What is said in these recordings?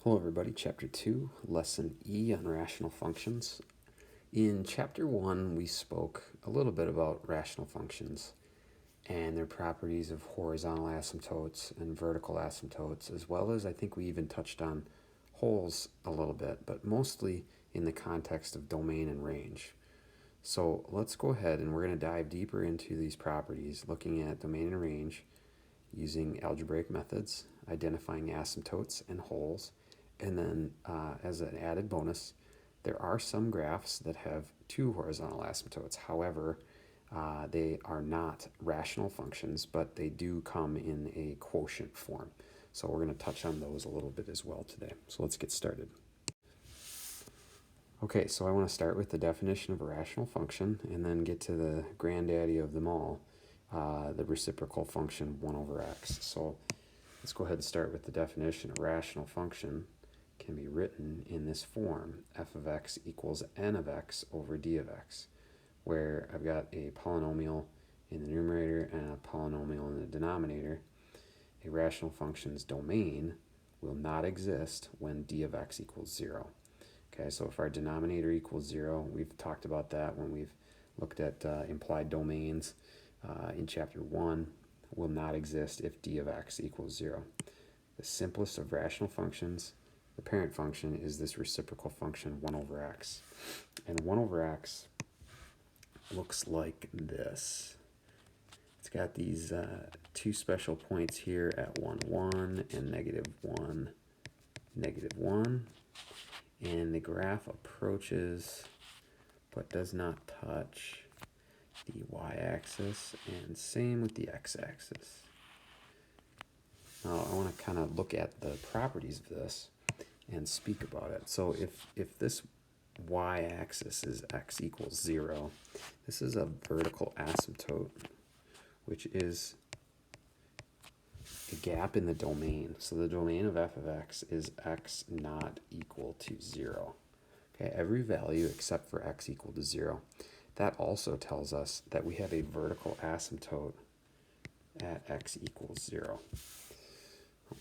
Hello everybody, Chapter 2, Lesson E on rational functions. In Chapter 1, we spoke a little bit about rational functions and their properties of horizontal asymptotes and vertical asymptotes, as well as I think we even touched on wholes a little bit, but mostly in the context of domain and range. So let's go ahead and we're going to dive deeper into these properties, looking at domain and range using algebraic methods, identifying asymptotes and wholes. And then as an added bonus, there are some graphs that have two horizontal asymptotes. However, they are not rational functions, but they do come in a quotient form. So we're going to touch on those a little bit as well today. So let's get started. Okay, so I want to start with the definition of a rational function and then get to the granddaddy of them all, the reciprocal function 1 over x. So let's go ahead and start with the definition. A rational function can be written in this form: f of x equals n of x over d of x, where I've got a polynomial in the numerator and a polynomial in the denominator. A rational function's domain will not exist when d of x equals 0. Okay, so if our denominator equals 0, we've talked about that when we've looked at implied domains in Chapter 1, will not exist if d of x equals 0. The simplest of rational functions, the parent function, is this reciprocal function 1 over x. And 1 over x looks like this. It's got these two special points here at 1, 1 and negative 1, negative 1. And the graph approaches but does not touch the y-axis, and same with the x-axis. Now I want to kind of look at the properties of this and speak about it. So if this y-axis is x equals 0, this is a vertical asymptote, which is a gap in the domain. So the domain of f of x is x not equal to 0. Okay, every value except for x equal to 0. That also tells us that we have a vertical asymptote at x equals 0.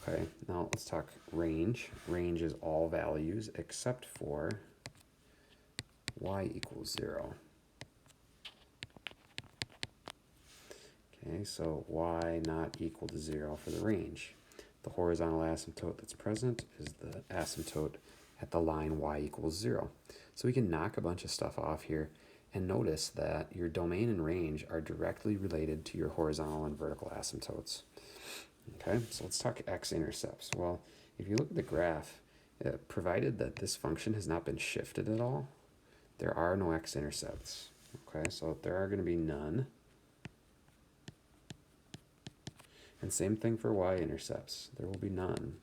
Okay, now let's talk range. Range is all values except for y equals 0. Okay, so y not equal to 0 for the range. The horizontal asymptote that's present is the asymptote at the line y equals 0. So we can knock a bunch of stuff off here and notice that your domain and range are directly related to your horizontal and vertical asymptotes. Okay, so let's talk x-intercepts. Well, if you look at the graph, provided that this function has not been shifted at all, there are no x-intercepts. Okay, so there are going to be none. And same thing for y-intercepts. There will be none,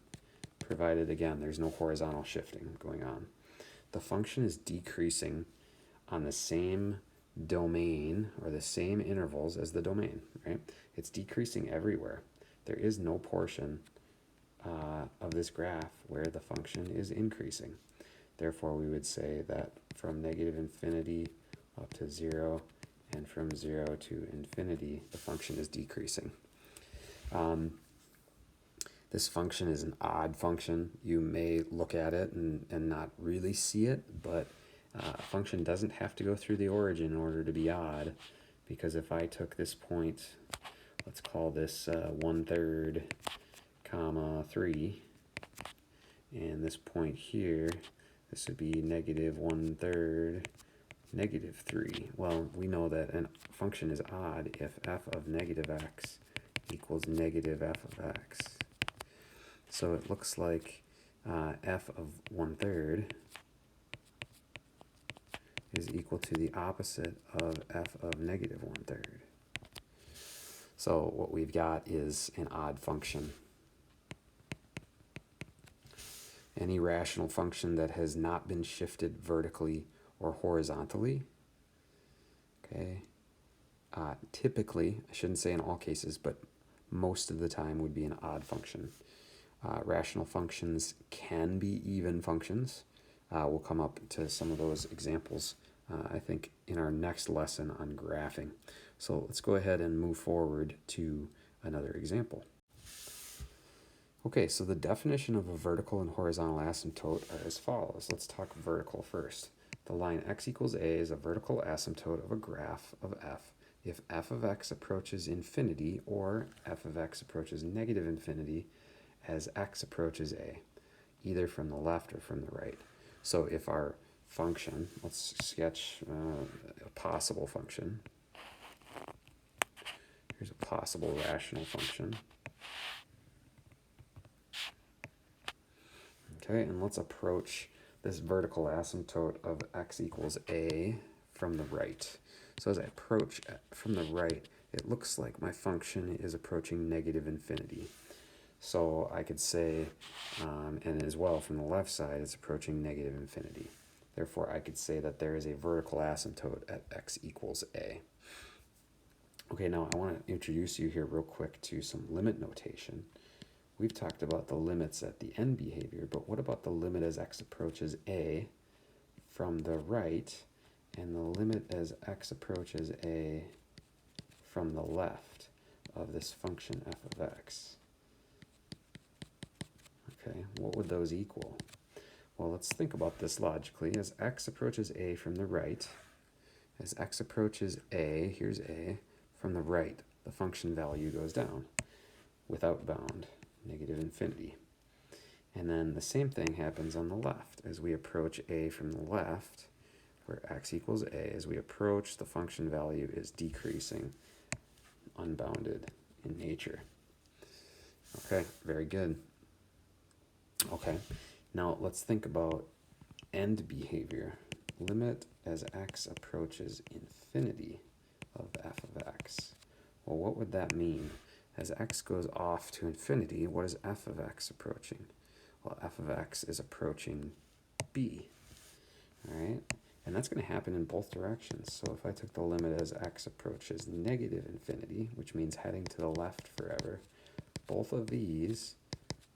provided, again, there's no horizontal shifting going on. The function is decreasing on the same domain or the same intervals as the domain, right? It's decreasing everywhere. There is no portion of this graph where the function is increasing. Therefore, we would say that from negative infinity up to 0 and from 0 to infinity, the function is decreasing. This function is an odd function. You may look at it and not really see it, but a function doesn't have to go through the origin in order to be odd, because if I took this point, let's call this 1/3, comma 3, and this point here, this would be negative 1/3, negative 3. Well, we know that a function is odd if f of negative x equals negative f of x. So it looks like f of 1/3 is equal to the opposite of f of negative 1/3. So what we've got is an odd function. Any rational function that has not been shifted vertically or horizontally, okay, typically, I shouldn't say in all cases, but most of the time would be an odd function. Rational functions can be even functions. We'll come up to some of those examples, I think, in our next lesson on graphing. So let's go ahead and move forward to another example. Okay, so the definition of a vertical and horizontal asymptote are as follows. Let's talk vertical first. The line x equals a is a vertical asymptote of a graph of f if f of x approaches infinity or f of x approaches negative infinity as x approaches a, either from the left or from the right. So if our function, let's sketch a possible function. Here's a possible rational function. Okay, and let's approach this vertical asymptote of x equals a from the right. So as I approach from the right, it looks like my function is approaching negative infinity. So I could say, and as well from the left side, it's approaching negative infinity. Therefore, I could say that there is a vertical asymptote at x equals a. Okay, now I want to introduce you here real quick to some limit notation. We've talked about the limits at the end behavior, but what about the limit as x approaches a from the right and the limit as x approaches a from the left of this function f of x? Okay, what would those equal? Well, let's think about this logically. As x approaches a from the right, as x approaches a, here's a, from the right, the function value goes down without bound, negative infinity. And then the same thing happens on the left. As we approach a from the left, where x equals a, as we approach, the function value is decreasing, unbounded in nature. Okay, very good. Okay, now let's think about end behavior. Limit as x approaches infinity of f of x. Well, what would that mean? As x goes off to infinity, what is f of x approaching? Well, f of x is approaching b, all right? And that's going to happen in both directions. So if I took the limit as x approaches negative infinity, which means heading to the left forever, both of these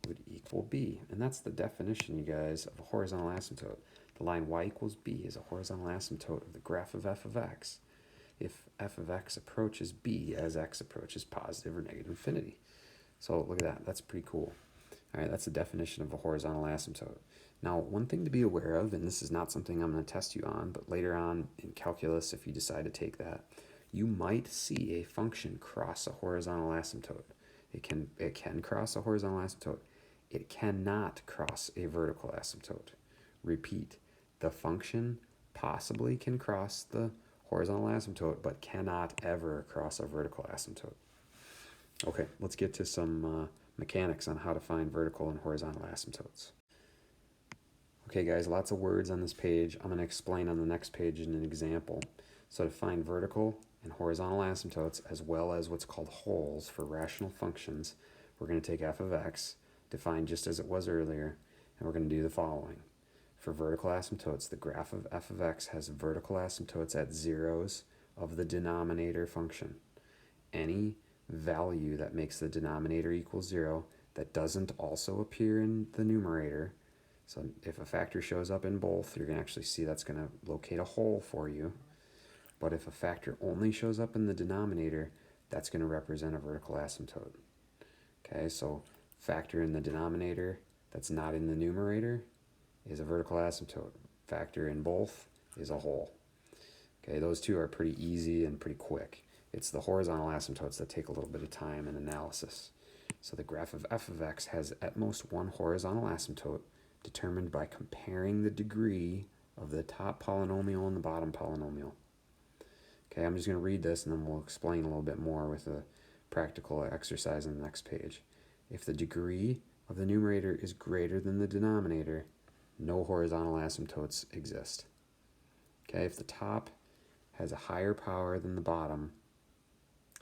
would equal b. And that's the definition, you guys, of a horizontal asymptote. The line y equals b is a horizontal asymptote of the graph of f of x if f of x approaches b as x approaches positive or negative infinity. So look at that. That's pretty cool. All right, that's the definition of a horizontal asymptote. Now, one thing to be aware of, and this is not something I'm going to test you on, but later on in calculus, if you decide to take that, you might see a function cross a horizontal asymptote. It can cross a horizontal asymptote. It cannot cross a vertical asymptote. Repeat, the function possibly can cross the horizontal asymptote, but cannot ever cross a vertical asymptote. Okay, let's get to some mechanics on how to find vertical and horizontal asymptotes. Okay guys, lots of words on this page. I'm going to explain on the next page in an example. So to find vertical and horizontal asymptotes, as well as what's called holes for rational functions, we're going to take f of x, defined just as it was earlier, and we're going to do the following. For vertical asymptotes, the graph of f of x has vertical asymptotes at zeros of the denominator function. Any value that makes the denominator equal 0 that doesn't also appear in the numerator, so if a factor shows up in both, you're going to actually see that's going to locate a hole for you. But if a factor only shows up in the denominator, that's going to represent a vertical asymptote. Okay, so factor in the denominator that's not in the numerator is a vertical asymptote. Factor in both is a hole. Okay, those two are pretty easy and pretty quick. It's the horizontal asymptotes that take a little bit of time and analysis. So the graph of f of x has at most one horizontal asymptote determined by comparing the degree of the top polynomial and the bottom polynomial. Okay, I'm just going to read this and then we'll explain a little bit more with a practical exercise on the next page. If the degree of the numerator is greater than the denominator, no horizontal asymptotes exist. Okay, if the top has a higher power than the bottom,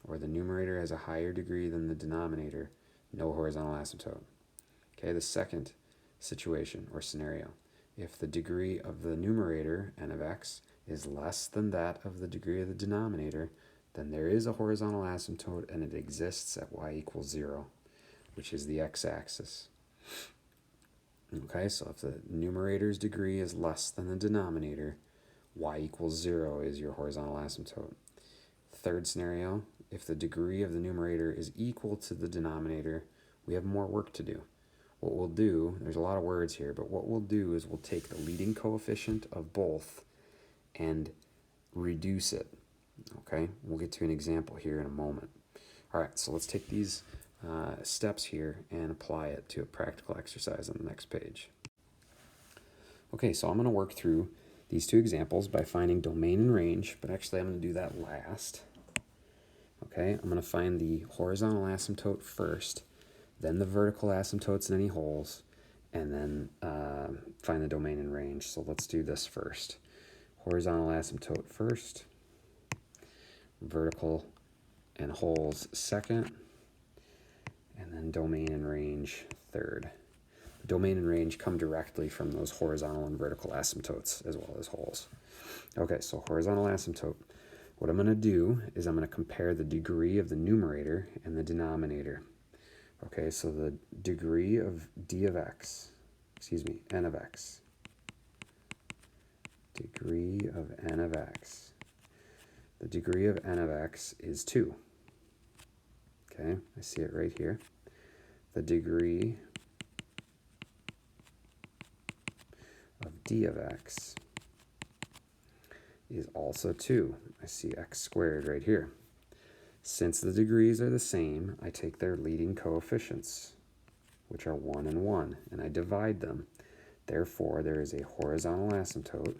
or the numerator has a higher degree than the denominator, no horizontal asymptote. Okay, the second situation or scenario, if the degree of the numerator, n of x, is less than that of the degree of the denominator, then there is a horizontal asymptote and it exists at y equals 0, which is the x-axis. Okay, so if the numerator's degree is less than the denominator, y equals 0 is your horizontal asymptote. Third scenario, if the degree of the numerator is equal to the denominator, we have more work to do. what we'll do, there's a lot of words here, but what we'll do is we'll take the leading coefficient of both and reduce it. Okay, we'll get to an example here in a moment. All right, so let's take these steps here and apply it to a practical exercise on the next page. Okay, so I'm going to work through these two examples by finding domain and range, but actually I'm going to do that last. Okay, I'm going to find the horizontal asymptote first, then the vertical asymptotes in any holes, and then find the domain and range. So let's do this first. Horizontal asymptote first, vertical and holes second, and then domain and range third. The domain and range come directly from those horizontal and vertical asymptotes as well as holes. Okay, so horizontal asymptote. What I'm going to do is I'm going to compare the degree of the numerator and the denominator. Okay, so the degree of d of x, n of x. Degree of n of x. The degree of n of x is 2. Okay, I see it right here. The degree of d of x is also 2. I see x squared right here. Since the degrees are the same, I take their leading coefficients, which are 1 and 1, and I divide them. Therefore, there is a horizontal asymptote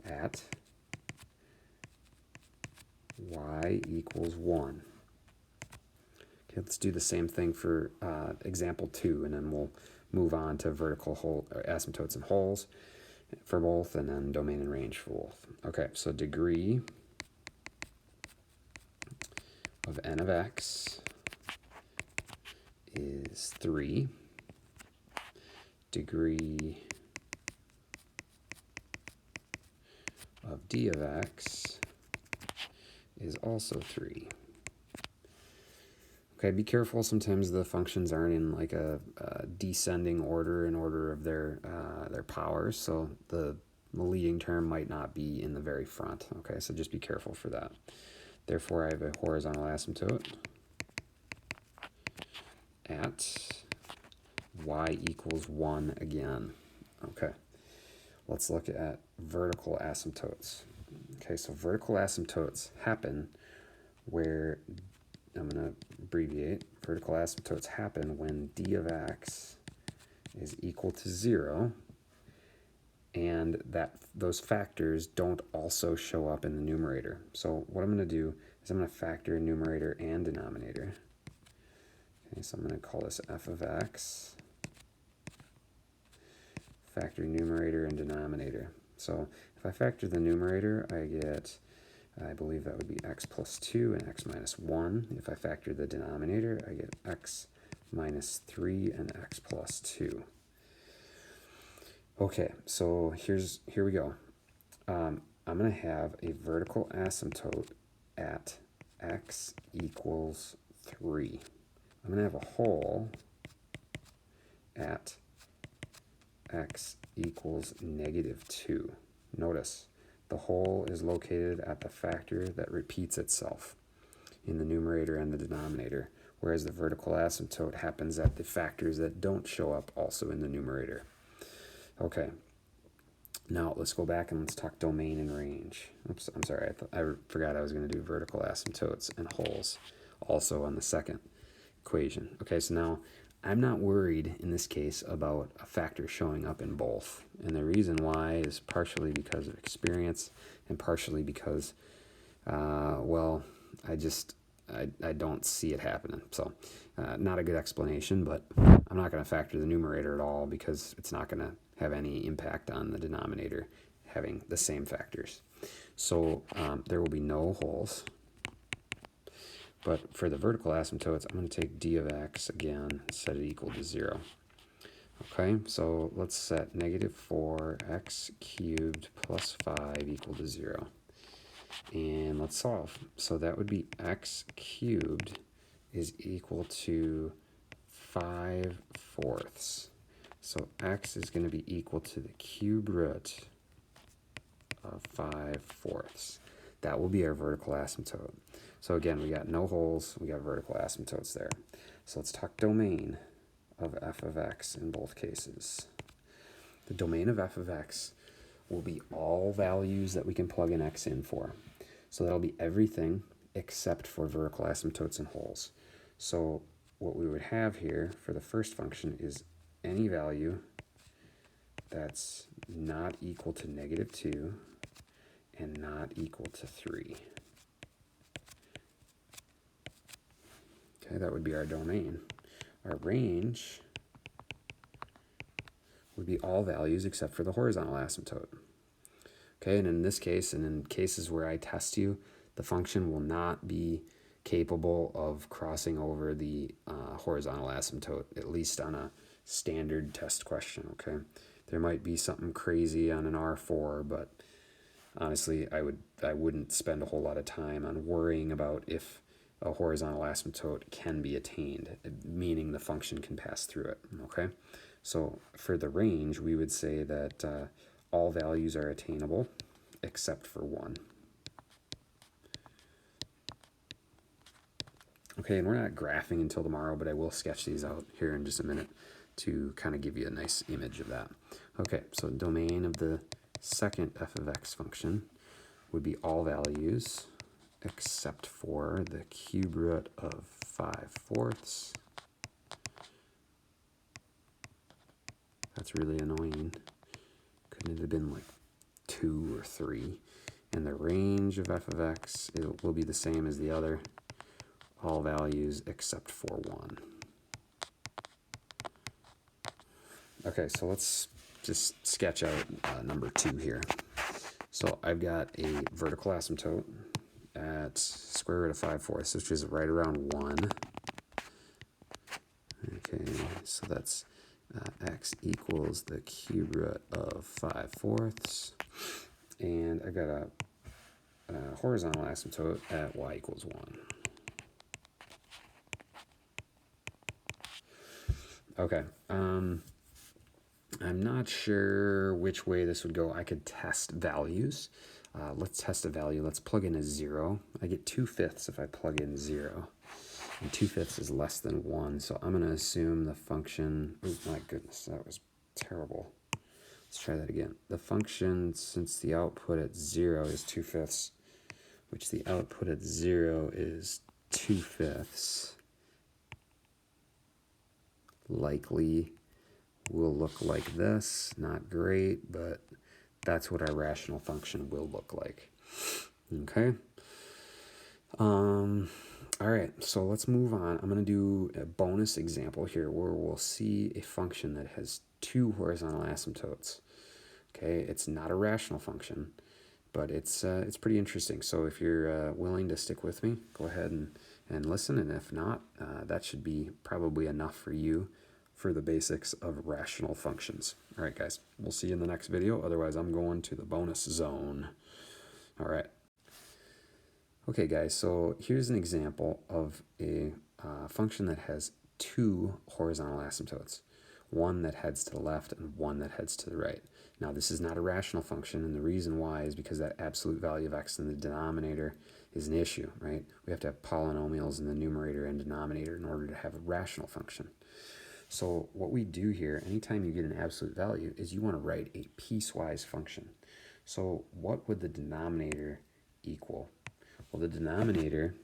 at y equals 1. Okay, let's do the same thing for example 2, and then we'll move on to vertical asymptotes and holes for both, and then domain and range for both. Okay, so degree of n of x is 3. Degree of d of x is also 3. Okay, be careful. Sometimes the functions aren't in like a descending order in order of their powers, so the leading term might not be in the very front. Okay, so just be careful for that. Therefore, I have a horizontal asymptote at y equals 1 again. Okay, let's look at vertical asymptotes. Okay, so vertical asymptotes happen where, I'm going to abbreviate, vertical asymptotes happen when d of x is equal to 0 and that those factors don't also show up in the numerator. So what I'm going to do is I'm going to factor numerator and denominator. Okay, so I'm going to call this f of x, factor numerator and denominator. So if I factor the numerator, I get, I believe that would be x plus 2 and x minus 1. If I factor the denominator, I get x minus 3 and x plus 2. Okay, so here we go. I'm going to have a vertical asymptote at x equals 3. I'm going to have a hole at x equals negative 2. Notice, the hole is located at the factor that repeats itself in the numerator and the denominator, whereas the vertical asymptote happens at the factors that don't show up also in the numerator. Okay, now let's go back and let's talk domain and range. Oops, I'm sorry, I forgot I was going to do vertical asymptotes and holes also on the second equation. Okay, so now I'm not worried in this case about a factor showing up in both. And the reason why is partially because of experience and partially because, well, I don't see it happening. So not a good explanation, but I'm not going to factor the numerator at all because it's not going to have any impact on the denominator having the same factors. So there will be no holes. But for the vertical asymptotes, I'm going to take d of x again and set it equal to 0. Okay, so let's set negative 4x cubed plus 5 equal to 0. And let's solve. So that would be x cubed is equal to 5/4. So x is going to be equal to the cube root of 5/4. That will be our vertical asymptote. So again, we got no holes, we got vertical asymptotes there. So let's talk domain of f of x in both cases. The domain of f of x will be all values that we can plug an x in for. So that'll be everything except for vertical asymptotes and holes. So what we would have here for the first function is any value that's not equal to -2 and not equal to 3. Okay, that would be our domain. Our range would be all values except for the horizontal asymptote. Okay, and in this case, and in cases where I test you, the function will not be capable of crossing over the horizontal asymptote, at least on a standard test question, okay? There might be something crazy on an R4, but honestly, I wouldn't spend a whole lot of time on worrying about if a horizontal asymptote can be attained, meaning the function can pass through it, okay? So for the range, we would say that all values are attainable except for 1. Okay, and we're not graphing until tomorrow, but I will sketch these out here in just a minute to kind of give you a nice image of that. Okay, so domain of the second f of x function would be all values except for the cube root of 5/4. That's really annoying. Couldn't it have been like 2 or 3? And the range of f of x, it will be the same as the other. All values except for 1. Okay, so let's just sketch out number 2 here. So I've got a vertical asymptote at square root of 5/4, which is right around 1. Okay, so that's x equals the cube root of 5/4. And I've got a horizontal asymptote at y equals 1. Okay, I'm not sure which way this would go. I could test values. Let's test a value. Let's plug in a 0. I get 2/5 if I plug in 0. And 2/5 is less than 1, so I'm going to assume the function... Oh my goodness, that was terrible. Let's try that again. The function, since the output at 0 is 2/5, which the output at 0 is 2/5, likely will look like this. Not great, but that's what our rational function will look like. Okay. All right, so let's move on. I'm going to do a bonus example here where we'll see a function that has 2 horizontal asymptotes. Okay, it's not a rational function, but it's pretty interesting. So if you're willing to stick with me, go ahead and listen, and if not, that should be probably enough for you for the basics of rational functions. All right, guys, we'll see you in the next video. Otherwise, I'm going to the bonus zone. All right. Okay, guys, so here's an example of a function that has 2 horizontal asymptotes, one that heads to the left and one that heads to the right. Now, this is not a rational function, and the reason why is because that absolute value of x in the denominator is an issue, right? We have to have polynomials in the numerator and denominator in order to have a rational function. So what we do here, anytime you get an absolute value, is you want to write a piecewise function. So what would the denominator equal? Well, the denominator,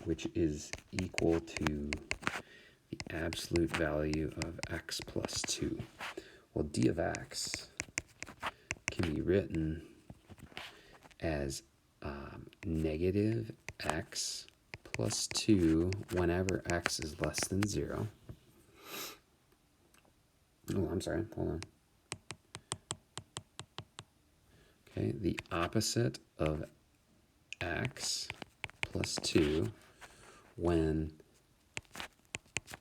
which is equal to the absolute value of x plus 2. Well, d of x can be written as negative x plus 2 whenever x is less than 0. Oh, I'm sorry, hold on. Okay, the opposite of x plus 2 when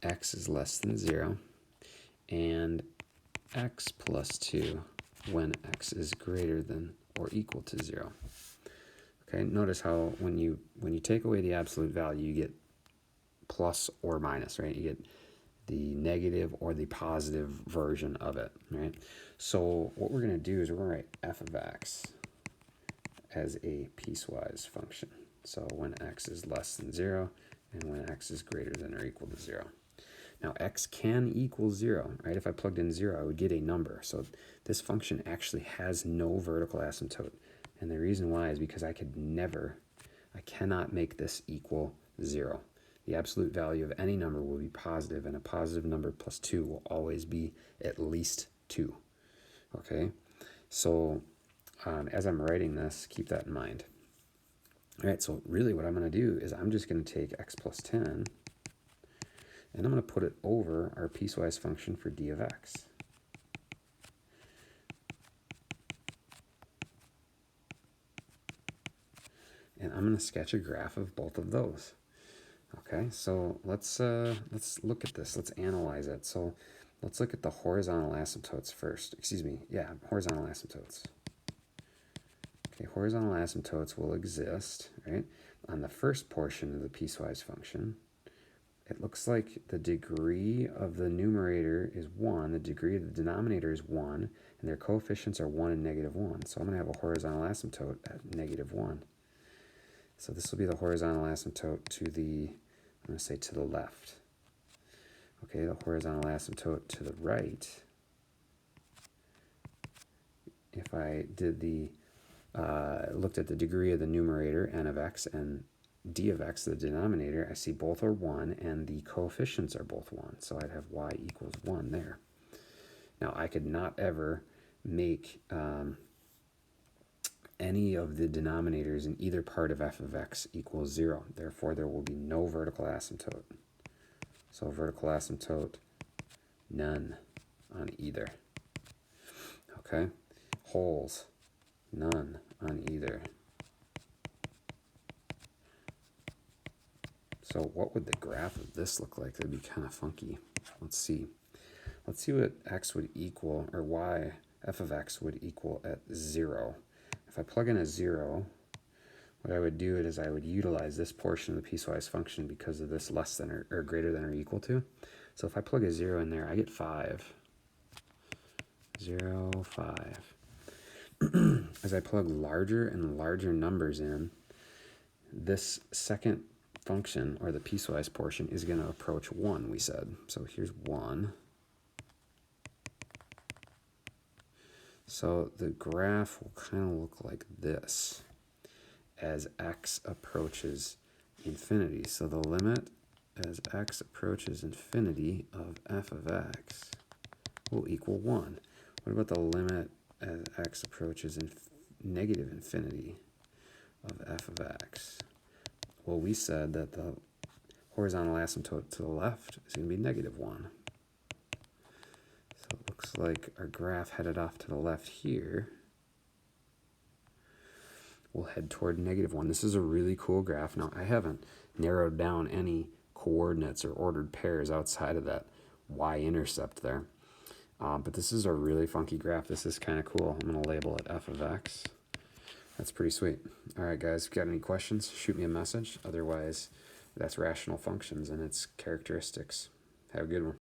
x is less than 0, and x plus 2 when x is greater than or equal to 0. Okay, notice how when you take away the absolute value, you get plus or minus, right? You get the negative or the positive version of it, right? So what we're going to do is we're going to write f of x as a piecewise function. So when x is less than 0 and when x is greater than or equal to 0. Now x can equal 0, right? If I plugged in 0, I would get a number. So this function actually has no vertical asymptote. And the reason why is because I cannot make this equal 0. The absolute value of any number will be positive, and a positive number plus 2 will always be at least 2. Okay? So as I'm writing this, keep that in mind. All right, so really what I'm going to do is I'm just going to take x plus 10, and I'm going to put it over our piecewise function for d of x. And I'm going to sketch a graph of both of those. Okay, so let's look at this. Let's analyze it. So let's look at the horizontal asymptotes first. Horizontal asymptotes. Okay, horizontal asymptotes will exist, right, on the first portion of the piecewise function. It looks like the degree of the numerator is 1, the degree of the denominator is 1, and their coefficients are 1 and negative 1. So I'm going to have a horizontal asymptote at negative 1. So this will be the horizontal asymptote to the, I'm going to say to the left. Okay, the horizontal asymptote to the right, if I did the, looked at the degree of the numerator, n of x, and d of x, the denominator, I see both are 1, and the coefficients are both 1. So I'd have y equals 1 there. Now, I could not ever make any of the denominators in either part of f of x equals 0. Therefore, there will be no vertical asymptote. So vertical asymptote, none on either. Okay? Holes, none on either. So what would the graph of this look like? That'd be kind of funky. Let's see. Let's see what x would equal, or y, f of x would equal at 0. If I plug in a 0, what I would do is I would utilize this portion of the piecewise function because of this less than or greater than or equal to. So if I plug a 0 in there, I get 5. 0, 5. As I plug larger and larger numbers in, this second function, or the piecewise portion, is going to approach 1, we said. So here's 1. So the graph will kind of look like this as x approaches infinity. So the limit as x approaches infinity of f of x will equal 1. What about the limit as x approaches negative infinity of f of x? Well, we said that the horizontal asymptote to the left is going to be negative 1. So it looks like our graph headed off to the left here will head toward negative 1. This is a really cool graph. Now, I haven't narrowed down any coordinates or ordered pairs outside of that y-intercept there. But this is a really funky graph. This is kind of cool. I'm going to label it f of x. That's pretty sweet. All right, guys, if you got any questions, shoot me a message. Otherwise, that's rational functions and its characteristics. Have a good one.